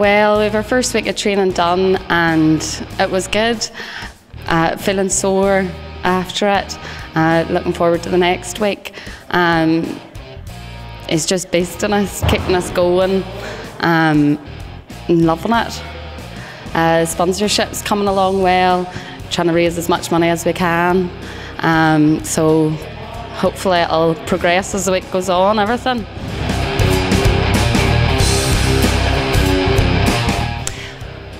Well, we have our first week of training done and it was good. Feeling sore after it. Looking forward to the next week. It's just boosting us, keeping us going. Loving it. Sponsorship's coming along well. Trying to raise as much money as we can. So hopefully it'll progress as the week goes on, everything.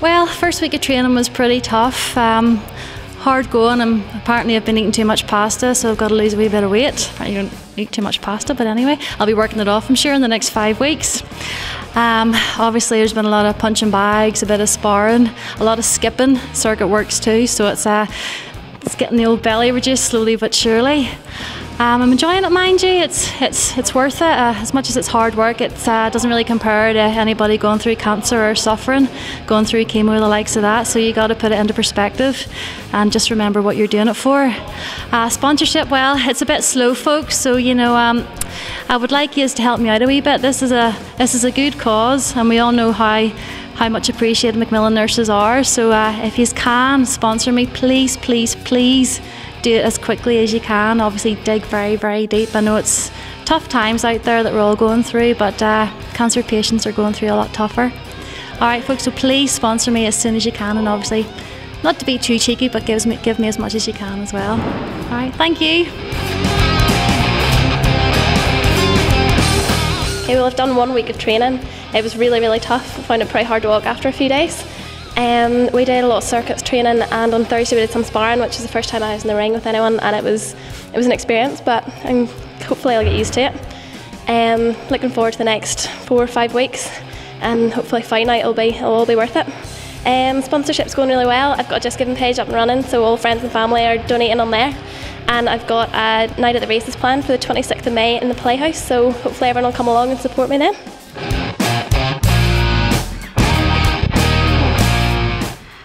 Well, first week of training was pretty tough. Hard going, and apparently I've been eating too much pasta, so I've got to lose a wee bit of weight. Apparently you don't eat too much pasta, but anyway, I'll be working it off, I'm sure, in the next 5 weeks. Obviously there's been a lot of punching bags, a bit of sparring, a lot of skipping. Circuit works too, so it's getting the old belly reduced slowly but surely. I'm enjoying it, mind you. It's worth it. As much as it's hard work, it doesn't really compare to anybody going through cancer or suffering, going through chemo or the likes of that. So you got to put it into perspective and just remember what you're doing it for. Sponsorship, well, it's a bit slow, folks. So you know, I would like you to help me out a wee bit. This is a good cause, and we all know how much appreciated Macmillan nurses are. So if you can sponsor me, please, please, please. Do it as quickly as you can. Obviously dig very, very deep. I know it's tough times out there that we're all going through, but cancer patients are going through a lot tougher. Alright folks, so please sponsor me as soon as you can, and obviously not to be too cheeky, but give me as much as you can as well. Alright, thank you. Okay, well, I've done 1 week of training. It was really, really tough. I found it pretty hard to walk after a few days. We did a lot of circuits training, and on Thursday we did some sparring, which is the first time I was in the ring with anyone, and it was an experience, but hopefully I'll get used to it. Looking forward to the next 4 or 5 weeks, and hopefully fight night it'll all be worth it. Sponsorship's going really well. I've got a Just Giving page up and running, so all friends and family are donating on there. And I've got a night at the races planned for the 26th of May in the Playhouse, so hopefully everyone will come along and support me then.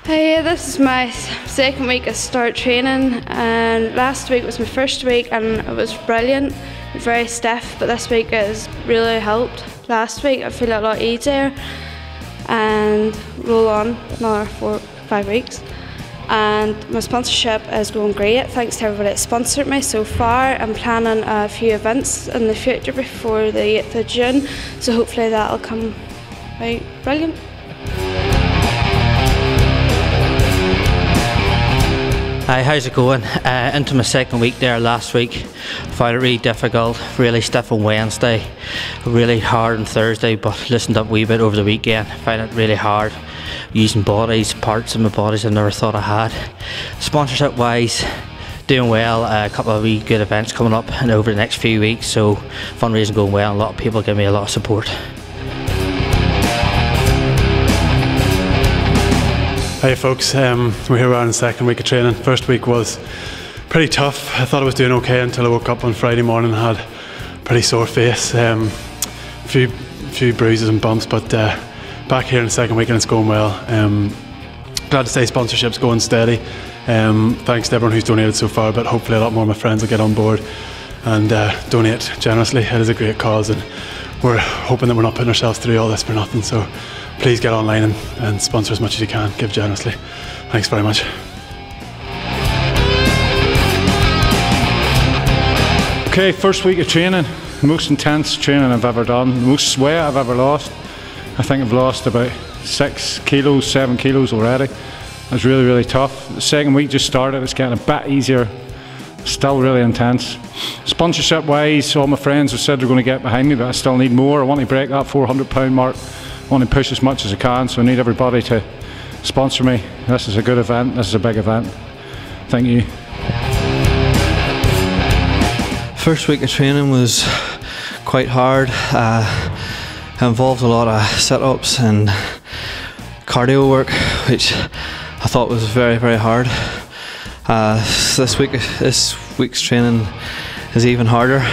Hey, this is my second week of start training, and last week was my first week and it was brilliant, very stiff, but this week it has really helped. Last week I feel a lot easier, and roll on another 4 or 5 weeks. And my sponsorship is going great, thanks to everybody that sponsored me so far. I'm planning a few events in the future before the 8th of June, so hopefully that'll come out brilliant. Hi, how's it going? Into my second week there last week. Found it really difficult, really stiff on Wednesday, really hard on Thursday, but listened up a wee bit over the weekend. Found it really hard using parts of my bodies I never thought I had. Sponsorship wise, doing well. A couple of wee good events coming up and over the next few weeks, so fundraising going well. A lot of people give me a lot of support. Hey folks, we're here on the second week of training. First week was pretty tough. I thought I was doing okay until I woke up on Friday morning and had a pretty sore face. A few bruises and bumps, but back here in the second week and it's going well. Glad to say sponsorship's going steady. Thanks to everyone who's donated so far, but hopefully a lot more of my friends will get on board and donate generously. It is a great cause, and we're hoping that we're not putting ourselves through all this for nothing. So please get online and sponsor as much as you can. Give generously. Thanks very much. Okay, first week of training. The most intense training I've ever done. The most sweat I've ever lost. I think I've lost about 6 kilos, 7 kilos already. It was really, really tough. The second week just started. It's getting a bit easier. Still really intense. Sponsorship wise, all my friends have said they're going to get behind me, but I still need more. I want to break that £400 mark. I want to push as much as I can, so I need everybody to sponsor me. This is a good event, this is a big event. Thank you. First week of training was quite hard. It involved a lot of sit-ups and cardio work, which I thought was very, very hard. This week's training is even harder,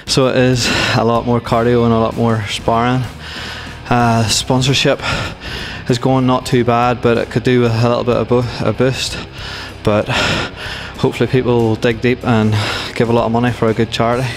so it is a lot more cardio and a lot more sparring. Sponsorship is going not too bad, but it could do with a little bit of a boost. But hopefully people will dig deep and give a lot of money for a good charity.